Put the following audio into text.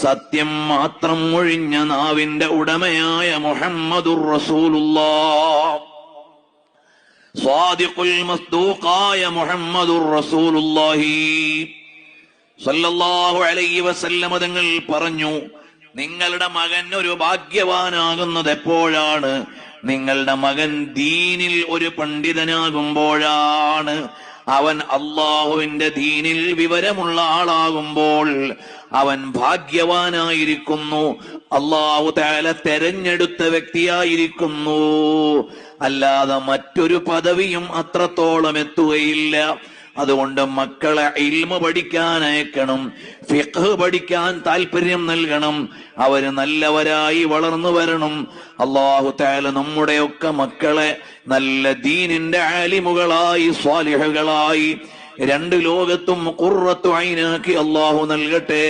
സത്യം മാത്രം ഒഴിഞ്ഞ നാവിന്റെ ഉടമയായ മുഹമ്മദുർ റസൂലുള്ളാഹ്, സ്വാദിഖുൽ മസ്ദൂഖായ മുഹമ്മദുർ റസൂലുള്ളാഹി സല്ലല്ലാഹു അലൈഹി വസല്ലം തങ്ങൾ പറഞ്ഞു, നിങ്ങളുടെ മകൻ ഒരു ഭാഗ്യവാനാകുന്നത് എപ്പോഴാണ്? നിങ്ങളുടെ മകൻ ദീനിൽ ഒരു പണ്ഡിതനാകുമ്പോഴാണ്. അവൻ അള്ളാഹുവിന്റെ ദീനിൽ വിവരമുള്ള ആളാകുമ്പോൾ അവൻ ഭാഗ്യവാനായിരിക്കുന്നു, അള്ളാഹു തആല തെരഞ്ഞെടുത്ത വ്യക്തിയായിരിക്കുന്നു. അല്ലാതെ മറ്റൊരു പദവിയും അത്രത്തോളം എത്തുകയില്ല. അതുകൊണ്ട് മക്കളെ ഇൽമ പഠിക്കാൻ അയക്കണം, ഫിഖ് പഠിക്കാൻ താല്പര്യം നൽകണം, അവര് നല്ലവരായി വളർന്നു വരണം. അല്ലാഹു തആല നമ്മുടെയൊക്കെ മക്കളെ നല്ല ദീനിന്റെ ആലിമുകളായി സ്വാലിഹുകളായി രണ്ട് ലോകത്തും ഖുർറത്തു ഐനാക്കി അല്ലാഹു നൽകട്ടെ.